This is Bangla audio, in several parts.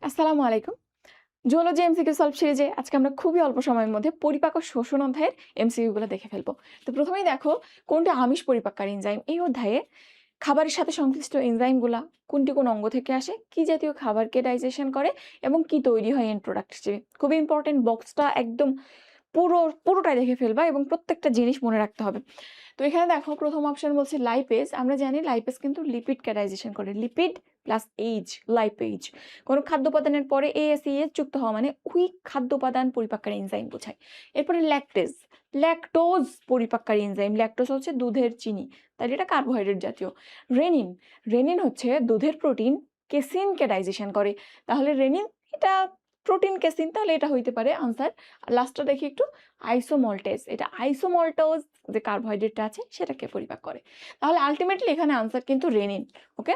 আসসালামু আলাইকুম। জুওলজি এমসিকিউ সলভ সিরিজে আজকে আমরা খুবই অল্প সময়ের মধ্যে পরিপাক ও শোষণ অধ্যায়ের এমসিকিউ গুলো দেখে ফেলবো। তো প্রথমেই দেখো কোনটা আমিষ পরিপাককারী এনজাইম। এই অধ্যায়ে খাবারের সাথে সংশ্লিষ্ট এনজাইম গুলা কোনটি কোন অঙ্গ থেকে আসে, কি জাতীয় খাবারকে ডাইজেশন করে এবং কি তৈরি হয় এন্ড প্রোডাক্ট হিসেবে। খুবই ইম্পর্টেন্ট, বক্সটা একদম পুরোটাই দেখে ফেলবা এবং প্রত্যেকটা জিনিস মনে রাখতে হবে। তো এখানে দেখো প্রথম অপশন বলছে লাইপেজ। আমরা জানি লাইপেজ কিন্তু লিপিড ক্যাটাইজেশন করে, লিপিড প্লাস এইচ, লাইপেজ। কোনো খাদ্য উপাদানের পরে এএসইএস যুক্ত হওয়া মানে ওই খাদ্য উপাদান পরিপাককারী এনজাইম বোঝায়। এরপরে ল্যাকটেজ, ল্যাকটোজ পরিপাককারী এনজাইম। ল্যাকটোজ হচ্ছে দুধের চিনি, তাহলে এটা কার্বোহাইড্রেট জাতীয়। রেনিন, রেনিন হচ্ছে দুধের প্রোটিন কেসিনকে ডাইজেশন করে, তাহলে রেনিন এটা প্রোটিন কেসিন, তাহলে এটা হইতে পারে আনসার। লাস্টটা দেখি একটু, আইসোমল্টেজ, এটা আইসোমল্টোজ যে কার্বোহাইড্রেটটা আছে সেটাকে পরিপাক করে। তাহলে আলটিমেটলি এখানে আনসার কিন্তু রেনিন। ওকে,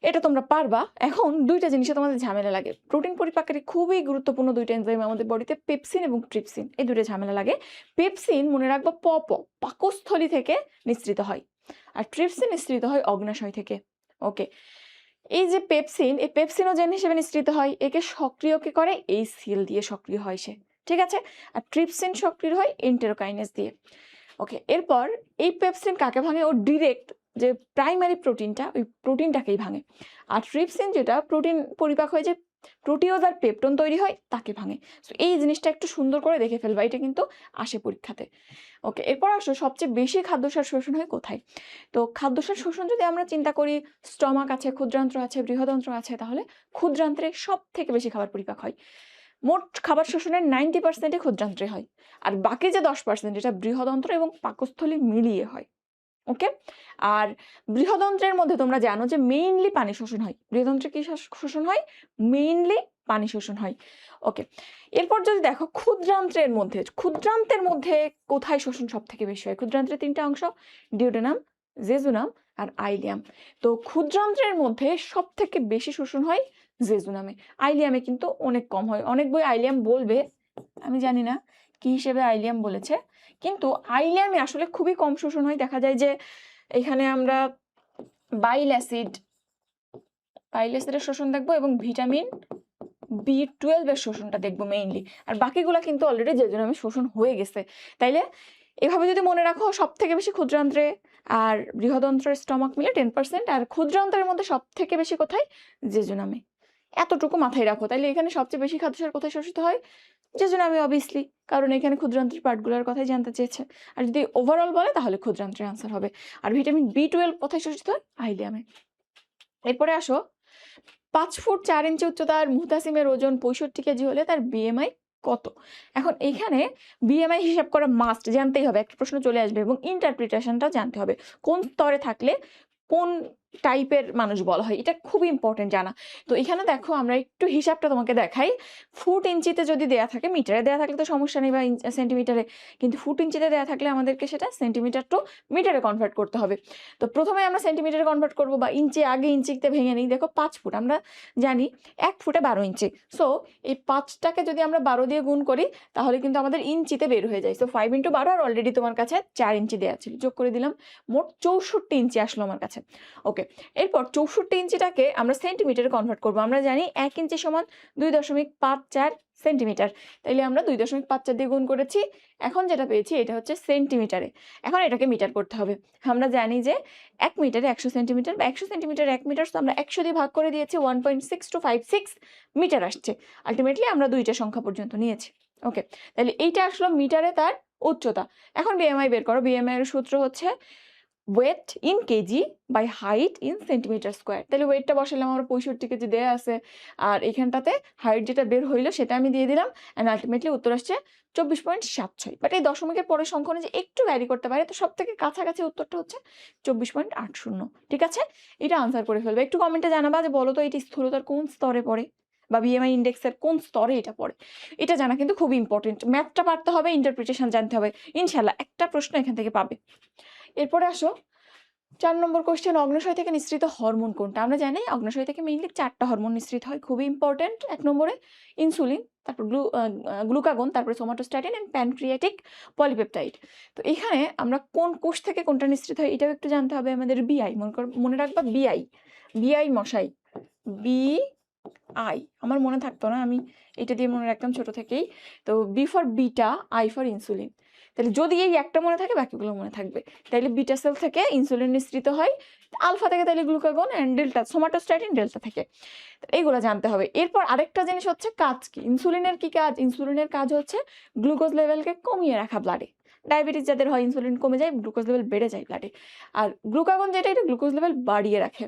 এটা তোমরা পারবা। এখন দুইটা জিনিসে তোমাদের ঝামেলা লাগে, প্রোটিন পরিপাকের খুবই গুরুত্বপূর্ণ দুইটা এনজাইম আমাদের বডিতে, পেপসিন এবং ট্রিপসিন। এই দুটো ঝামেলা লাগে। পেপসিন মনে রাখবা পাকস্থলী থেকে নিঃসৃত হয়, আর ট্রিপসিন নিঃসৃত হয় অগ্নাশয় থেকে। ওকে, এই যে পেপসিন, এই পেপসিনোজেন হিসেবে নিঃসৃত হয়, একে সক্রিয় কে করে এই সেল দিয়ে সক্রিয় হয় সে, ঠিক আছে। আর ট্রিপসিন সক্রিয় হয় এন্টেরোকাইনেজ দিয়ে। ওকে, এরপর এই পেপসিন কাকে ভাঙে, ও ডিরেক্ট যে প্রাইমারি প্রোটিনটা, ওই প্রোটিনটাকেই ভাঙে। আর ট্রিপসিন যেটা প্রোটিন পরিপাক হয়ে যে প্রোটিওজ আর পেপটন তৈরি হয় তাকে ভাঙে। সো এই জিনিসটা একটু সুন্দর করে দেখে ফেলবা, এটা কিন্তু আসে পরীক্ষাতে। ওকে, এরপর আসো সবচেয়ে বেশি খাদ্যসার শোষণ হয় কোথায়। তো খাদ্যসার শোষণ যদি আমরা চিন্তা করি, স্টমাক আছে, ক্ষুদ্রান্ত্র আছে, বৃহদন্ত্র আছে, তাহলে ক্ষুদ্রান্ত্রে সব থেকে বেশি খাবার পরিপাক হয়। মোট খাবার শোষণের 90% ক্ষুদ্রান্ত্রে হয়, আর বাকি যে 10% এটা বৃহদন্ত্র এবং পাকস্থলী মিলিয়ে হয়। ওকে, আর বৃহদন্ত্রের মধ্যে তোমরা জানো যে মেইনলি পানি শোষণ হয়। বৃহদন্ত্রে কি শোষণ হয়? মেইনলি পানি শোষণ হয়। ওকে, এরপর যদি দেখো ক্ষুদ্রান্তের মধ্যে কোথায় শোষণ সব থেকে বেশি হয়। ক্ষুদ্রান্ত্রের তিনটা অংশ, ডিউডেনাম, জেজুনাম আর আইলিয়াম। তো ক্ষুদ্রান্ত্রের মধ্যে সব থেকে বেশি শোষণ হয় জেজুনামে, আইলিয়ামে কিন্তু অনেক কম হয়। অনেক বই আইলিয়াম বলবে, আমি জানি না কি হিসেবে আইলিয়াম বলেছে, কিন্তু আইলিয়ামে আসলে খুবই কম শোষণ হয়। দেখা যায় যে এখানে আমরা বাইল অ্যাসিডের শোষণ দেখবো এবং ভিটামিন B12 এর শোষণটা দেখবো মেইনলি, আর বাকিগুলা কিন্তু অলরেডি জেজুনামে শোষণ হয়ে গেছে। তাইলে এভাবে যদি মনে রাখো, সব থেকে বেশি ক্ষুদ্রান্ত্রে আর বৃহদন্ত্রের স্টমাক মিলে 10%, আর ক্ষুদ্রান্ত্রের মধ্যে সব থেকে বেশি কোথায়? জেজুনামে। এতটুকু মাথায় রাখো। তাইলে এখানে সবচেয়ে বেশি খাদ্যসার কোথায় শোষিত হয়? জেজুনামে অবভিয়াসলি, কারণ এখানে ক্ষুদ্রান্ত্রের পার্টগুলোর কথাই জানতে চেয়েছে। আর যদি ওভারঅল বলে তাহলে ক্ষুদ্রান্ত্রের আনসার হবে। আর ভিটামিন B12 কোথায় শোষিত হয়? আইলিয়ামে। এরপরে আসো, 5 ফুট 4 ইঞ্চি উচ্চতার মুহতাসিমের ওজন 65 কেজি হলে তার বিএমআই কত? এখন এখানে বিএমআই হিসাব করা মাস্ট, জানতেই হবে, একটা প্রশ্ন চলে আসবে এবং ইন্টারপ্রিটেশনটা জানতে হবে। কোন স্তরে থাকলে কোন টাইপের মানুষ বলা হয়, এটা খুব ইম্পর্টেন্ট জানা। তো এখানে দেখো আমরা একটু হিসাবটা তোমাকে দেখাই। ফুট ইঞ্চিতে যদি দেয়া থাকে, মিটারে দেয়া থাকলে তো সমস্যা নেই, বা সেন্টিমিটারে, কিন্তু ফুট ইঞ্চিতে দেয়া থাকলে আমাদেরকে সেটা সেন্টিমিটার টু মিটারে কনভার্ট করতে হবে। তো প্রথমে আমরা সেন্টিমিটারে কনভার্ট করব, বা ইঞ্চি আগে ইঞ্চিতে ভেঙে নিই। দেখো 5 ফুট, আমরা জানি 1 ফুটে 12 ইঞ্চি। সো এই 5টাকে যদি আমরা 12 দিয়ে গুণ করি তাহলে কিন্তু আমাদের ইঞ্চিতে বের হয়ে যায়। সো 5 × 12, আর অলরেডি তোমার কাছে 4 ইঞ্চি দেওয়া ছিল, যোগ করে দিলাম, মোট 64 ইঞ্চি আসলো আমার কাছে। ওকে, এরপর 64 ইঞ্চিটাকে আমরা সেন্টিমিটারে কনভার্ট করব। আমরা জানি 1 ইঞ্চি সমান 2.54 সেন্টিমিটার, তাইলে আমরা 2.54 দিয়ে গুণ করেছি। এখন যেটা পেয়েছি এটা হচ্ছে সেন্টিমিটারে। এখন এটাকে মিটার করতে হবে। আমরা জানি যে 1 মিটারে 100 সেন্টিমিটার, বা 100 সেন্টিমিটার 1 মিটার, তো আমরা 100 দিয়ে ভাগ করে দিয়েছি, 1.6256 মিটার আসছে। আলটিমেটলি আমরা দুইটা সংখ্যা পর্যন্ত নিয়েছি। ওকে, তাহলে এইটা আসলো মিটারে তার উচ্চতা। এখন বিএমআই বের করো। বিএমআই এর সূত্র হচ্ছে weight in KG by height in centimetre square. তাহলে ওয়েটটা বসালাম, আমার 65 কেজি দেওয়া আছে, আর এখানটাতে হাইট যেটা বের হইলো সেটা আমি দিয়ে দিলাম, অ্যান্ড আলটিমেটলি উত্তর আসছে 24.76। বাট এই দশমিকের পরের সংখ্যা অনুযায়ী একটু ভ্যারি করতে পারে, তো সব থেকে কাছাকাছি উত্তরটা হচ্ছে 24.80। ঠিক আছে, এটা আনসার করে ফেলবে। একটু কমেন্টে জানাবা যে বলো তো এটি স্থূলতার কোন স্তরে পড়ে, বা বিএমআই ইন্ডেক্সের কোন স্তরে এটা পড়ে। এটা জানা কিন্তু খুব ইম্পর্টেন্ট। ম্যাথটা পারতে হবে, ইন্টারপ্রিটেশন জানতে হবে, ইনশাল্লাহ একটা প্রশ্ন এখান থেকে পাবে। এরপরে আসো 4 নম্বর কোশ্চেন, অগ্নাশয় থেকে নিঃসৃত হরমোন কোনটা? আমরা জানি অগ্নাশয় থেকে মেইনলি 4টা হরমোন নিঃসৃত হয়, খুবই ইম্পর্টেন্ট। 1 নম্বরে ইনসুলিন, তারপর গ্লুকাগন, তারপরে সোমাটোস্ট্যাটিন এন্ড প্যানক্রিয়াটিক পলিপেপটাইড। তো এখানে আমরা কোন কোষ থেকে কোনটা নিঃসৃত হয় এটাও একটু জানতে হবে আমাদের। বিআই, মনে রাখবা, বিআই মশাই, বি আই, আমার মনে থাকতো না, আমি এটা দিয়ে মনে রাখতাম ছোট থেকেই। তো B for beta, I for insulin. তাহলে যদি এই একটা মনে থাকে বাকিগুলো মনে থাকবে। তাইলে বিটা সেল থেকে ইনসুলিন নিঃসৃত হয়, আলফা থেকে তাহলে glucagon, and delta somatostatin, delta থেকে। এইগুলো জানতে হবে। এরপর আরেকটা জিনিস হচ্ছে কাজ কি, ইনসুলিনের কি কাজ? ইনসুলিনের কাজ হচ্ছে গ্লুকোজ লেভেলকে কমিয়ে রাখা ব্লাডে। ডায়াবেটিস যাদের হয় ইনসুলিন কমে যায়, গ্লুকোজ লেভেল বেড়ে যায় ব্লাডে। আর গ্লুকাগন যেটা, এটা গ্লুকোজ লেভেল বাড়িয়ে রাখে।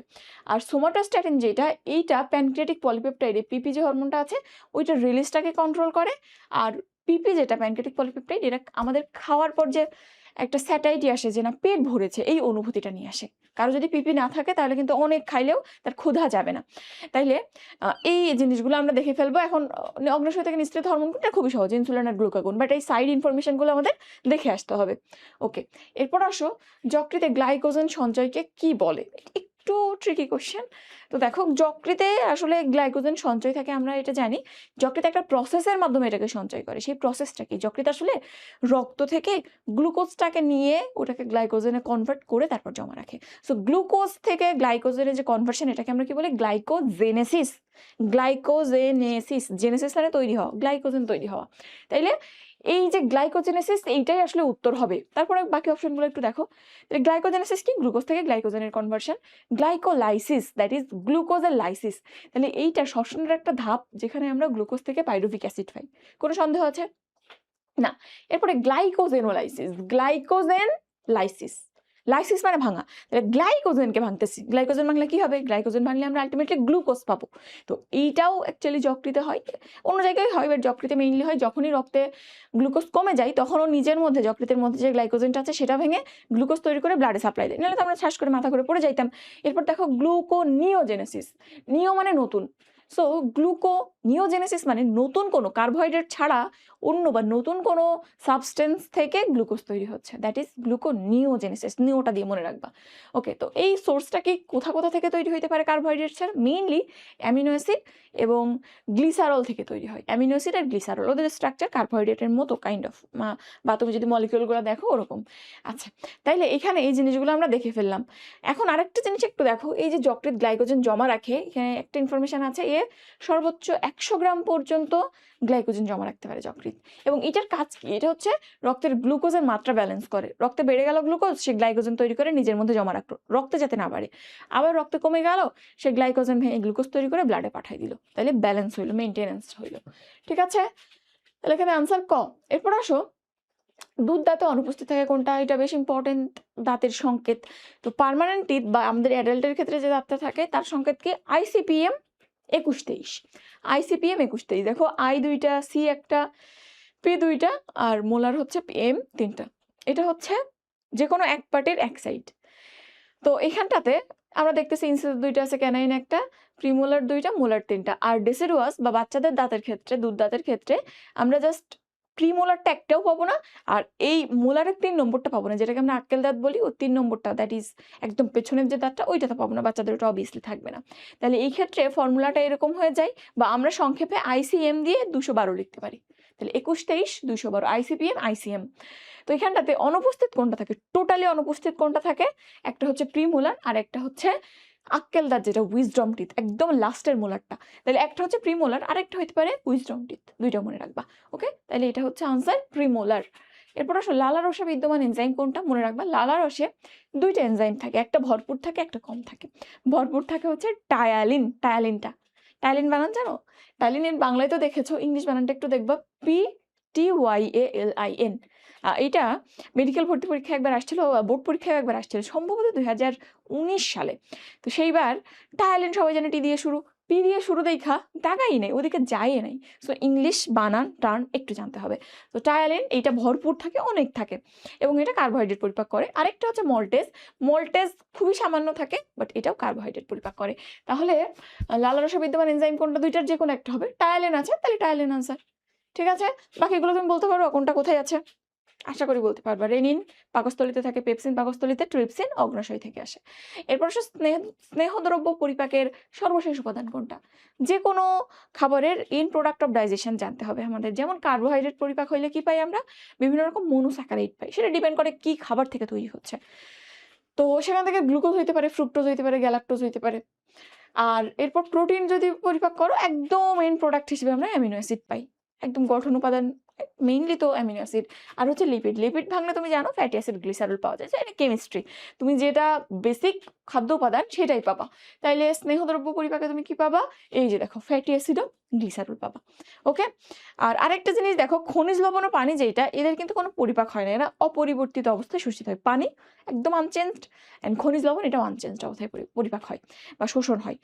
আর সোমাটোস্ট্যাটিন যেটা, এইটা প্যানক্রিয়াটিক পলিপেপটাইড, পিপি যে হরমোনটা আছে ওইটা রিলিজটাকে কন্ট্রোল করে। আর পিপি যেটা প্যানক্রিয়াটিক পলিপেপটাইড, এটা আমাদের খাওয়ার পর যে একটা স্যাটাইটি আসে, যে না পেট ভরেছে, এই অনুভূতিটা নিয়ে আসে। কারো যদি পিপি না থাকে তাহলে কিন্তু অনেক খাইলেও তার ক্ষুধা যাবে না। তাইলে এই জিনিসগুলো আমরা দেখে ফেলবো। এখন অগ্ন্যাশয় থেকে নিঃসৃত হরমোন কোনটা? খুবই সহজ, ইনসুলিন আর গ্লুকাগন। বাট এই সাইড ইনফরমেশনগুলো আমাদের দেখে আসতে হবে। ওকে, এরপর আসো, যকৃতে গ্লাইকোজেন সঞ্চয়কে কি বলে? একটু ট্রিকি কোশ্চেন। তো দেখো, যকৃতে আসলে গ্লাইকোজেন সঞ্চয় থাকে আমরা এটা জানি। যকৃতে একটা প্রসেসের মাধ্যমে এটাকে সঞ্চয় করে। সেই প্রসেসটা কি? যকৃত আসলে রক্ত থেকে গ্লুকোজটাকে নিয়ে ওটাকে গ্লাইকোজেনে কনভার্ট করে তারপর জমা রাখে। সো গ্লুকোজ থেকে গ্লাইকোজেনের যে কনভার্সন, এটাকে আমরা কি বলি? গ্লাইকোজেনেসিস। গ্লাইকোজেনেসিস, জেনেসিস মানে তৈরি হওয়া, গ্লাইকোজেন তৈরি হওয়া। তাইলে এই যে গ্লাইকোজেনেসিস, এইটাই আসলে উত্তর হবে। তারপরে বাকি অপশনগুলো একটু দেখো। তাহলে গ্লাইকোজেনেসিস কি? গ্লুকোজ থেকে গ্লাইকোজেনের কনভার্সন। গ্লাইকোলাইসিস, দ্যাট ইজ গ্লুকোজের লাইসিস। তাহলে এইটা শ্বসনের একটা ধাপ, যেখানে আমরা গ্লুকোজ থেকে পাইরুভিক অ্যাসিড পাই। কোনো সন্দেহ আছে? না। এরপরে গ্লাইকোজেনোলাইসিস, গ্লাইকোজেন লাইসিস, লাইসিস মানে ভাঙা। তাহলে গ্লাইকোজেনকে ভাঙতেছি, গ্লাইকোজেন ভাঙলে কি হবে? গ্লাইকোজেন ভাঙলে আমরা আলটিমেটলি গ্লুকোজ পাবো। তো এইটাও অ্যাকচুয়ালি যকৃতে হয়, অন্য জায়গায় হয়, বাট যকৃতে মেইনলি হয়। যখনই রক্তে গ্লুকোজ কমে যায়, তখন ও নিজের মধ্যে, যকৃতের মধ্যে যে গ্লাইকোজেনটা আছে সেটা ভেঙে গ্লুকোজ তৈরি করে ব্লাডে সাপ্লাই দেয়। নাহলে তো আমরা শ্বাস করে মাথা করে পড়ে যাইতাম। এরপর দেখো গ্লুকোনিওজেনেসিস, নিও মানে নতুন। সো গ্লুকোনিওজেনেসিস মানে নতুন কোনো কার্বোহাইড্রেট ছাড়া অন্য বা নতুন কোনো সাবস্টেন্স থেকে গ্লুকোজ তৈরি হচ্ছে, দ্যাট ইজ গ্লুকোনিওজেনেসিস। নিওটা দিয়ে মনে রাখবা। ওকে, তো এই সোর্সটা কি কোথা কোথা থেকে তৈরি হতে পারে? কার্বোহাইড্রেট ছাড়া মেইনলি অ্যামিনো অ্যাসিড এবং গ্লিসারল থেকে তৈরি হয়। অ্যামিনো অ্যাসিড আর গ্লিসারল, ওদের স্ট্রাকচার কার্বোহাইড্রেটের মতো কাইন্ড অফ, বা তুমি যদি মলিকিউলগুলো দেখো ওরকম। আচ্ছা, তাইলে এখানে এই জিনিসগুলো আমরা দেখে ফেললাম। এখন আরেকটা জিনিস একটু দেখো, এই যে যকৃৎ গ্লাইকোজেন জমা রাখে, এখানে একটা ইনফরমেশন আছে, সর্বোচ্চ 100 গ্রাম পর্যন্ত গ্লাইকোজেন জমা রাখতে পারে যকৃৎ। এবং এটার কাজ কি? এটা হচ্ছে রক্তের গ্লুকোজের মাত্রা ব্যালেন্স করে। রক্তে বেড়ে গেল গ্লুকোজ, সে গ্লাইকোজেন তৈরি করে নিজের মধ্যে জমা রাখলো, রক্তে যাতে না বাড়ে। আবার রক্তে কমে গেল, সে গ্লাইকোজেন ভেঙে গ্লুকোজ তৈরি করে ব্লাডে পাঠাই দিল। তাহলে ব্যালেন্স হইলো, মেনটেনেন্স হইলো। ঠিক আছে, তাহলে এখানে আনসার ক। এরপর আসো, দুধ দাঁতে অনুপস্থিত থাকে কোনটা? এটা বেশ ইম্পর্টেন্ট দাঁতের সংকেত। তো পার্মানেন্ট টিথ বা আমাদের অ্যাডাল্টের ক্ষেত্রে যে দাঁতটা থাকে, তার সংকেত কি? আইসিপিএম 21-23। আইসিপিএম 21-23। দেখো, আই 2টা, সি 1টা, পি 2টা, আর মোলার হচ্ছে এম 3টা। এটা হচ্ছে যে কোনো এক পার্টের এক সাইড। তো এখানটাতে আমরা দেখতেছি ইনসিস 2টা আছে, ক্যানাইন 1টা, প্রিমোলার 2টা, মোলার 3টা। আর ডেসিডুয়াস বা বাচ্চাদের দাঁতের ক্ষেত্রে, দুধ দাঁতের ক্ষেত্রে আমরা জাস্ট প্রিমোলারটা একটাও পাবো না, আর এই মোলারের 3 নম্বরটা পাবো না, যেটাকে আমরা আক্কেল দাঁত বলি। ওই 3 নম্বরটা, দ্যাট ইজ একদম পেছনের যে দাঁতটা, ওইটাতে পাবো না। বাচ্চাদের ওটা অবভিয়াসলি থাকবে না। তাহলে এই ক্ষেত্রে ফর্মুলাটা এরকম হয়ে যায়, বা আমরা সংক্ষেপে আইসিএম দিয়ে 212 লিখতে পারি। তাহলে 21-23 212 আইসিপিএম আইসিএম। তো এখানটাতে অনুপস্থিত কোনটা থাকে? টোটালি অনুপস্থিত কোনটা থাকে? একটা হচ্ছে প্রিমোলার, আর একটা হচ্ছে আক্কেল দাঁত, যেটা উইজডম টিথ, একদম লাস্টের মোলারটা। তাহলে একটা হচ্ছে প্রিমোলার, আর একটা হতে পারে উইজডম টিথ, দুইটা মনে রাখবা। ওকে, তাহলে এটা হচ্ছে আনসার প্রিমোলার। এরপর আসো, লালারসে বিদ্যমান এনজাইম কোনটা? মনে রাখবা, লালারসে 2টা এনজাইম থাকে, একটা ভরপুর থাকে, একটা কম থাকে। ভরপুর থাকে হচ্ছে টায়ালিন, টায়ালিনটা, টায়ালিন বানান জানো? টায়ালিন বাংলায় তো দেখেছো, ইংলিশ বানানটা একটু দেখবা, PTYALIN। এইটা মেডিকেল ভর্তি পরীক্ষা একবার আসছিল, বোর্ড পরীক্ষায় একবার আসছিল, সম্ভবত 2019 সালে। তো সেইবার টায়ালিন সবাই জানে টি দিয়ে শুরু, পি দিয়ে শুরু দেখা দাগাই নেই, ওদিকে যায় নাই। সো ইংলিশ বানান টার্ন একটু জানতে হবে। তো টায়ালিন এইটা ভরপুর থাকে, অনেক থাকে, এবং এটা কার্বোহাইড্রেট পরিপাক করে। আরেকটা হচ্ছে মল্টেজ, মল্টেজ খুবই সামান্য থাকে, বাট এটাও কার্বোহাইড্রেট পরিপাক করে। তাহলে লালারসে বিদ্যমান এনজাইম কোনটা? 2টার যে কোনো একটা হবে। টায়ালিন আছে, তাহলে টায়ালিন আনসার। ঠিক আছে, বাকিগুলো তুমি বলতে পারো কোনটা কোথায় আছে? আশা করি বলতে পারবা। রেনিন পাকস্থলিতে থাকে, পেপসিন পাকস্থলিতে, ট্রিপসিন অগ্নাশয় থেকে আসে। এরপর আসে স্নেহদ্রব্য পরিপাকের সর্বশেষ উপাদান কোনটা? যে কোনো খাবারের ইন প্রোডাক্ট অফ ডাইজেশন জানতে হবে আমাদের। যেমন কার্বোহাইড্রেট পরিপাক হইলে কি পাই আমরা? বিভিন্ন রকম মনোস্যাকারাইড পাই। সেটা ডিপেন্ড করে কি খাবার থেকে তৈরি হচ্ছে। তো সেখান থেকে গ্লুকোজ হইতে পারে, ফ্রুক্টোজ হইতে পারে, গ্যালাক্টোজ হইতে পারে। আর এরপর প্রোটিন যদি পরিপাক করো, একদম এন্ড প্রোডাক্ট হিসেবে আমরা অ্যামিনো অ্যাসিড পাই। একদম গঠন উপাদান মেইনলি তো অ্যামিনো অ্যাসিড। আর হচ্ছে লিপিড। লিপিড ভাঙলে তুমি জানো ফ্যাটি অ্যাসিড, গ্লিসারল পাওয়া যায়। এটা কেমিস্ট্রি। তুমি যেটা বেসিক খাদ্য উপাদান সেটাই পাবা। তাইলে স্নেহদ্রব্য পরিপাকে তুমি কি পাবা? এই যে দেখো ফ্যাটি অ্যাসিড ও গ্লিসারল পাবা। ওকে? আর আরেকটা জিনিস দেখো, খনিজ লবণ ও পানি যেটা, এদের কিন্তু কোনো পরিপাক হয় না। এরা অপরিবর্তিত অবস্থায় শোষিত হয়। পানি একদম আনচেঞ্জড, অ্যান্ড খনিজ লবণ এটাও আনচেঞ্জড অবস্থায় পরিপাক হয় বা শোষণ হয়।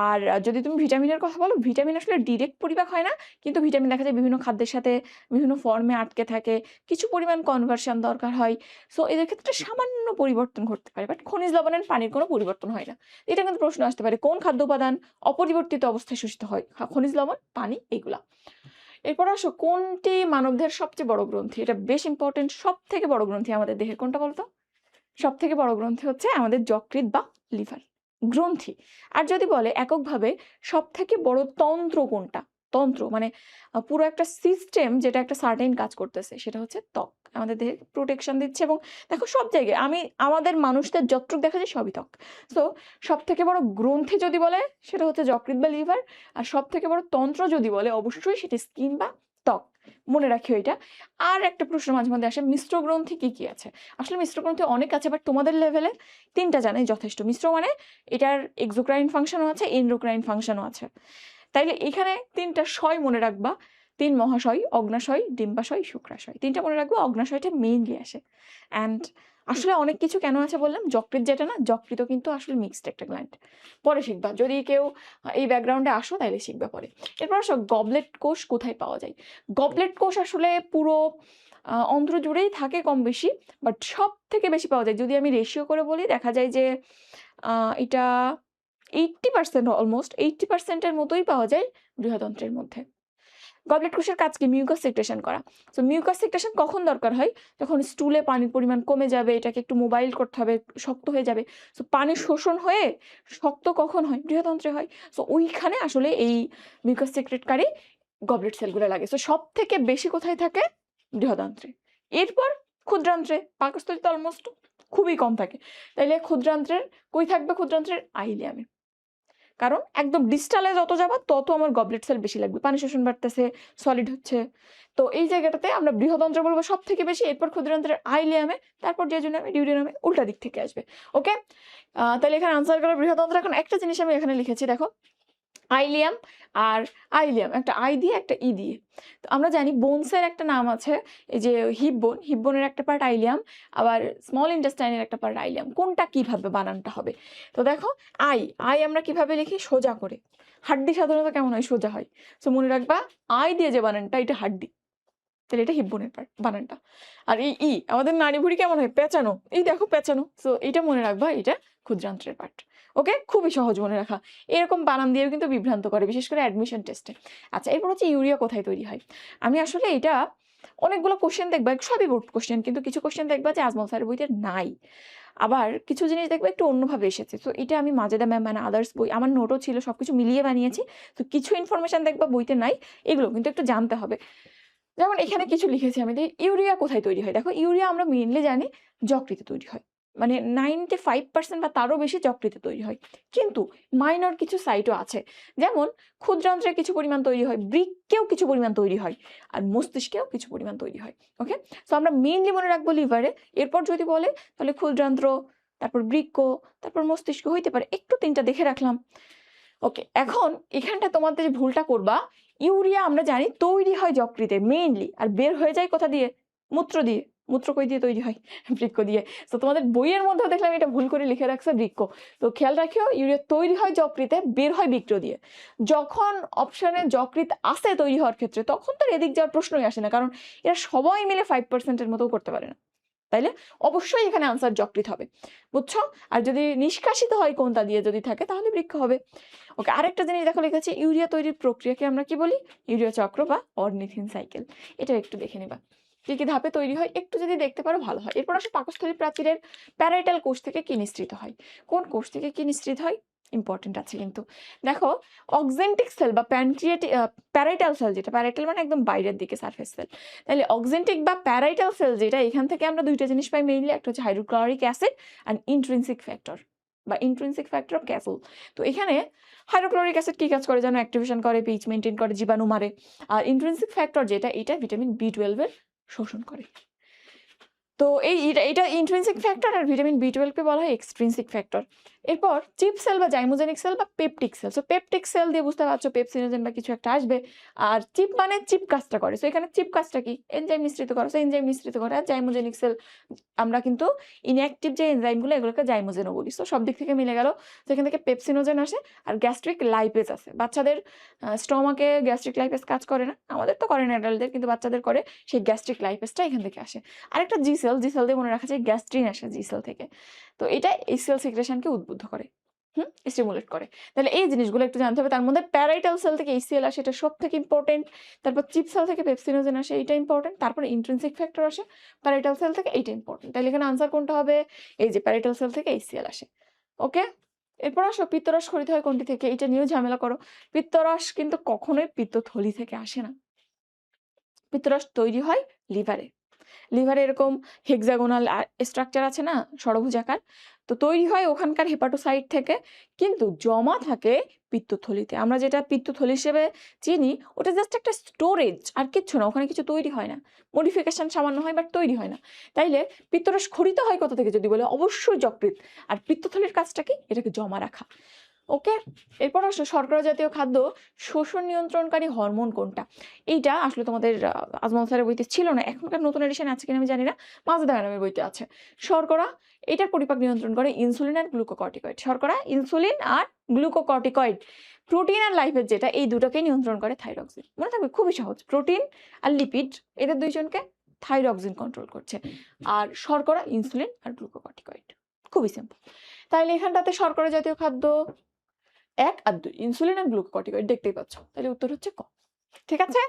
আর যদি তুমি ভিটামিনের কথা বলো, ভিটামিন আসলে ডিরেক্ট পরিপাক হয় না, কিন্তু ভিটামিন দেখা যায় বিভিন্ন খাদ্যের সাথে বিভিন্ন ফর্মে আটকে থাকে, কিছু পরিমাণ কনভার্সন দরকার হয়। সো এদের ক্ষেত্রে সামান্য পরিবর্তন ঘটতে পারে, বাট খনিজ লবণ আর পানির কোনো পরিবর্তন হয় না। এটা কিন্তু প্রশ্ন আসতে পারে, কোন খাদ্য উপাদান অপরিবর্তিত অবস্থায় শোষিত হয়? খনিজ লবণ, পানি, এগুলা। এরপর আসো, কোনটি মানবদেহের সবচেয়ে বড় গ্রন্থি? এটা বেশ ইম্পর্টেন্ট। সব থেকে বড় গ্রন্থি আমাদের দেহের কোনটা বলতো? সব থেকে বড় গ্রন্থি হচ্ছে আমাদের যকৃৎ বা লিভার গ্রন্থি। আর যদি বলে এককভাবে সব থেকে বড় তন্ত্র কোনটা? তন্ত্র মানে পুরো একটা সিস্টেম যেটা একটা সার্টেন কাজ করতেছে, সেটা হচ্ছে ত্বক। আমাদের দেহে প্রোটেকশন দিচ্ছে। এবং দেখো সব জায়গায় আমাদের মানুষদের যতটুকু দেখা যায় সবই ত্বক। সো সব থেকে বড় গ্রন্থি যদি বলে সেটা হচ্ছে যকৃৎ বা লিভার। আর সব থেকে বড় তন্ত্র যদি বলে অবশ্যই সেটা স্কিন বা ত্বক। মনে রাখিও এটা। আর একটা প্রশ্ন মাঝে মধ্যে আসে, মিশ্র গ্রন্থি কি কি আছে? আসলে মিশ্র গ্রন্থি অনেক আছে, বাট তোমাদের লেভেলে 3টা জানাই যথেষ্ট। মিশ্র মানে এটার এক্সোক্রাইন ফাংশনও আছে, এন্ডোক্রাইন ফাংশনও আছে। তাইলে এখানে 3টা শয় মনে রাখবা। 3 মহাশয়, অগ্নাশয়, ডিম্বাশয়, শুক্রাশয়। 3টা মনে রাখবা। অগ্নাশয়টা মেইনলি আসে। অ্যান্ড আসলে অনেক কিছু কেন আছে বললাম, যকৃৎ যেটা না, যকৃৎ কিন্তু আসলে মিক্সড একটা গ্ল্যান্ড। পরে শিখবা, যদি কেউ এই ব্যাকগ্রাউন্ডে আসো তাইলে শিখবা পরে। এরপর আসো, গবলেট কোষ কোথায় পাওয়া যায়? গবলেট কোষ আসলে পুরো অন্ত্র জুড়েই থাকে কম বেশি, বাট সব থেকে বেশি পাওয়া যায়, যদি আমি রেশিও করে বলি, দেখা যায় যে এটা 80% অলমোস্ট 80% এর মতোই পাওয়া যায় বৃহদন্ত্রের মধ্যে। গবলেট কোষের কাজ কি? মিউকাস সেক্রেশন করা। সো মিউকাস সেক্রেশন কখন দরকার হয়? যখন স্টুলে পানির পরিমাণ কমে যাবে, এটাকে একটু মোবাইল করতে হবে, শক্ত হয়ে যাবে। সো পানি শোষণ হয়ে শক্ত কখন হয়? বৃহদন্ত্রে হয়। সো ওইখানে আসলে এই মিউকাস সেক্রেটকারী গবলেট সেলগুলো লাগে। সো সব থেকে বেশি কোথায় থাকে? বৃহদান্ত্রে। এরপর ক্ষুদ্রান্ত্রে, পাকস্থলীতে অলমোস্ট খুবই কম থাকে। তাইলে ক্ষুদ্রান্ত্রের কই থাকবে? ক্ষুদ্রান্ত্রের আইলিয়ামে। কারণ একদম ডিস্টালে যত যাবা তত আমার গবলেট সেল বেশি লাগবে, পানি শোষণ বাড়তেছে, সলিড হচ্ছে। তো এই জায়গাটাতে আমরা বৃহদন্ত্র বলবো সব থেকে বেশি, এরপর ক্ষুদ্রান্ত্রের আইলিয়ামে, তারপর ডিউডিনামে, ডিউডিনামে উল্টা দিক থেকে আসবে। ওকে? তাহলে এখানে আনসার করো বৃহদন্ত্র। এখন একটা জিনিস আমি এখানে লিখেছি দেখো, আইলিয়াম আর আইলিয়াম, একটা আই দিয়ে একটা ই দিয়ে। তো আমরা জানি বোনসের একটা নাম আছে, এই যে হিপ বোন, হিপ বোনের একটা পার্ট আইলিয়াম, আবার স্মল ইন্টেস্টাইনের একটা পার্ট আইলিয়াম। কোনটা কিভাবে বানানটা হবে? তো দেখো, আই আই আমরা কিভাবে লিখি? সোজা করে। হাড্ডি সাধারণত কেমন হয়? সোজা হয়। সো মনে রাখবা, আই দিয়ে যে বানানটা, এটা হাড্ডি। তাহলে এটা হিপ বোনের পার্ট বানানটা। আর এই ই আমাদের নাড়ি ভুড়ি কেমন হয়? পেঁচানো। এই দেখো পেঁচানো। সো এটা মনে রাখবা, এটা ক্ষুদ্রান্ত্রের পার্ট। ওকে? খুবই সহজ মনে রাখা। এরকম বানান দিয়েও কিন্তু বিভ্রান্ত করে, বিশেষ করে অ্যাডমিশন টেস্টে। আচ্ছা, এরপর হচ্ছে ইউরিয়া কোথায় তৈরি হয়? আমি আসলে এটা অনেকগুলো কোশ্চেন দেখবা, সবই বোর্ড কোশ্চেন, কিন্তু কিছু কোশ্চেন দেখবা যে আজমল স্যারের বইতে নাই। আবার কিছু জিনিস দেখবে একটু অন্যভাবে এসেছে। তো এটা আমি মাজেদা ম্যাম মানে আদার্স বই, আমার নোটও ছিল, সবকিছু মিলিয়ে বানিয়েছি। তো কিছু ইনফরমেশন দেখবা বইতে নাই, এগুলো কিন্তু একটু জানতে হবে। যেমন এখানে কিছু লিখেছি আমি, ইউরিয়া কোথায় তৈরি হয়? দেখো, ইউরিয়া আমরা মেইনলি জানি যকৃতে তৈরি হয়। মানে 95% বা তারও বেশি যকৃতে তৈরি হয়। কিন্তু মাইনর কিছু সাইটও আছে, যেমন ক্ষুদ্রান্ত্রে কিছু পরিমাণ তৈরি হয়, বৃক্কেও কিছু পরিমাণ তৈরি হয়, আর মস্তিষ্কেও কিছু পরিমাণ তৈরি হয়। ওকে? সো আমরা মেইনলি মনে রাখবো লিভারে। এরপর যদি বলে তাহলে ক্ষুদ্রান্ত্র, তারপর বৃক্ক, তারপর মস্তিষ্ক হইতে পারে। একটু 3টা দেখে রাখলাম। ওকে, এখন এখানটা তোমাদের যে ভুলটা করবা, ইউরিয়া আমরা জানি তৈরি হয় যকৃতে মেইনলি, আর বের হয়ে যায় কোথা দিয়ে? মূত্র দিয়ে। মূত্র কই দিয়ে তৈরি হয়? বৃক্ক দিয়ে। তো তোমাদের বইয়ের মধ্যেও দেখলাম এটা ভুল করে লিখে রাখছে বৃক্ক। তো খেয়াল রাখিও, ইউরিয়া তৈরি হয় যকৃতে, বের হয় বৃক্ক দিয়ে। যখন অপশনে যকৃৎ আসে তৈরি হওয়ার ক্ষেত্রে, তখন তো এদিক যাওয়ার প্রশ্নই আসে না, কারণ এরা সবাই মিলে 5%-এর মতো করতে পারে না। তাইলে অবশ্যই এখানে আনসার যকৃৎ হবে। বুঝছো? আর যদি নিষ্কাশিত হয় কোনটা দিয়ে যদি থাকে, তাহলে বৃক্ক হবে। ওকে, আরেকটা জিনিস দেখো লিখেছে, ইউরিয়া তৈরির প্রক্রিয়াকে আমরা কি বলি? ইউরিয়া চক্র বা অর্নিথিন সাইকেল। এটা একটু দেখে নিবা, কি কি ধাপে তৈরি হয়, একটু যদি দেখতে পারো ভালো হয়। এরপর আসে, পাকস্থলী প্রাচীরের প্যারাইটাল কোষ থেকে কি নিঃসৃত হয়? কোন কোষ থেকে কি নিঃসৃত হয়? ইম্পর্টেন্ট আছে কিন্তু। দেখো, অক্সেন্টিক সেল বা প্যারাইটাল সেল, যেটা প্যারাইটাল মানে একদম বাইরের দিকে সারফেস সেল, তাহলে অক্সেন্টিক বা প্যারাইটাল সেল যেটা, এখান থেকে আমরা 2টা জিনিস পাই মেইনলি, একটা হচ্ছে hydrochloric acid and intrinsic factor বা ইন্ট্রিনসিক ফ্যাক্টর অফ ক্যাসল। তো এখানে হাইড্রোক্লোরিক অ্যাসিড কি কাজ করে যেন, অ্যাক্টিভেশন করে, পিএইচ মেইনটেইন করে, জীবাণু মারে। আর ইন্ট্রিনসিক ফ্যাক্টর যেটা, এটা ভিটামিন B12 এর শোষণ করে। তো এটা ইন্ট্রিনসিক ফ্যাক্টর, আর ভিটামিন B12 কে বলা হয় এক্সট্রিনসিক ফ্যাক্টর। এরপর চিপ সেল বা জাইমোজেনিক সেল বা peptic cell. So peptic cell দিয়ে বুঝতে পারছো পেপসিনোজেন বা কিছু একটা আসবে। আর চিপ মানে চিপ কাজটা করে। সো এখানে চিপ কাজটা কি? এনজাইম নিঃসৃত করে। সো এনজাইম নিঃসৃত করে। আর জাইমোজেনিক সেল, আমরা কিন্তু ইনঅ্যাক্টিভ যে এনজাইমগুলো এগুলোকে জাইমোজেনও বলি। সো সব দিক থেকে মিলে গেল। সেখান থেকে পেপসিনোজেন আসে আর গ্যাস্ট্রিক লাইপেজ আছে। বাচ্চাদের স্টমাকে গ্যাস্ট্রিক লাইপেজ কাজ করে না, আমাদের তো করে না অ্যাডাল্টদের, কিন্তু বাচ্চাদের করে। সেই গ্যাস্ট্রিক লাইপেজটা এখান থেকে আসে। আরেকটা জি সেল দিয়ে মনে রাখা যায় গ্যাস্ট্রিন আসে জি সেল থেকে। তো এটা এই সেল সিক্রেশনকে উদ্বুদ্ধ করে, স্টিমুলেট করে। তাহলে এই জিনিসগুলো একটু জানতে হবে। তার মধ্যে প্যারাইটাল সেল থেকে HCl আসে, এটা সবথেকে ইম্পর্টেন্ট। তারপর চিপ সেল থেকে পেপসিনোজেন আসে, এটা ইম্পর্টেন্ট। তারপর ইন্ট্রিনসিক ফ্যাক্টর আসে প্যারাইটাল সেল থেকে, এইটা ইম্পর্টেন্ট। তাহলে এখানে আনসার কোনটা হবে? এই যে প্যারাইটাল সেল থেকে HCl আসে। ওকে, এরপর আসো পিত্তরস খরিত হয় কোনটি থেকে? এটা নিয়েও ঝামেলা করো। পিত্তরস কিন্তু কখনোই পিত্তথলি থেকে আসে না। পিত্তরস তৈরি হয় লিভারে। লিভারে এরকম হেক্সাগোনাল স্ট্রাকচার আছে না, ষড়ভুজাকার। তো তৈরি হয় ওখানকার হেপাটোসাইট থেকে, কিন্তু জমা থাকে পিত্তথলিতে। আমরা যেটা পিত্তথলি হিসেবে চিনি ওটা জাস্ট একটা স্টোরেজ, আর কিচ্ছু না। ওখানে কিছু তৈরি হয় না, মডিফিকেশন সামান্য হয়, বাট তৈরি হয় না। তাইলে পিত্তরস খরিত হয় কোথা থেকে যদি বলে, অবশ্যই যকৃৎ। আর পিত্তথলির কাজটা কি? এটাকে জমা রাখা। ওকে, এরপর আসলে শর্করা জাতীয় খাদ্য শোষণ নিয়ন্ত্রণকারী হরমোন কোনটা? এইটা আসলে তোমাদের আজমল স্যারের বইতে ছিল না, এখনকার নতুন এডিশন আছে কিনা আমি জানি না, মাজেদা ম্যাডামের বইতে আছে। শর্করা, এটার পরিপাক নিয়ন্ত্রণ করে ইনসুলিন আর গ্লুকোকর্টিকয়েড। শর্করা, ইনসুলিন আর গ্লুকোকর্টিকয়েড। প্রোটিন আর লাইপেজ যেটা, এই দুটোকেই নিয়ন্ত্রণ করে থাইরক্সিন। মনে থাকবে, খুবই সহজ। প্রোটিন আর লিপিড, এদের দুইজনকে থাইরক্সিন কন্ট্রোল করছে। আর শর্করা, ইনসুলিন আর গ্লুকোকর্টিকয়েড, খুবই সিম্পল। তাইলে এখানটাতে শর্করা জাতীয় খাদ্য 1 আর 2, ইনসুলিন আর গ্লুকোকর্টিকয়েড, দেখতেই পাচ্ছ। তাহলে উত্তর হচ্ছে ক। ঠিক আছে?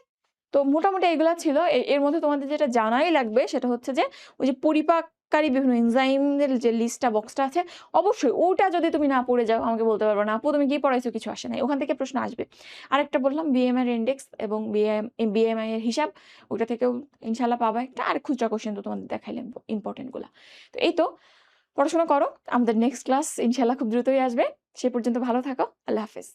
তো মোটামুটি এগুলা ছিল। এর মধ্যে তোমাদের যেটা জানাই লাগবে সেটা হচ্ছে যে ওই যে পরিপাককারী বিভিন্ন এনজাইমের যে লিস্টটা বক্সটা আছে, অবশ্যই ওটা যদি তুমি না পড়ে যাও আমাকে বলতে পারবে না আপু তুমি কি পড়াইছো, কিছু আসে নাই। ওখান থেকে প্রশ্ন আসবে। আরেকটা বললাম বিএমআই এর ইন্ডেক্স এবং বিএমআই এর হিসাব, ওটা থেকেও ইনশাআল্লাহ পাবা একটা। আর খুচরা কোশ্চেন তো তোমাদের দেখাইলাম ইম্পর্টেন্ট গুলা। তো এই তো, পড়াশোনা করো। আমাদের নেক্সট ক্লাস ইনশাআল্লাহ খুব দ্রুতই আসবে। সে পর্যন্ত ভালো থাকো। আল্লাহ হাফেজ।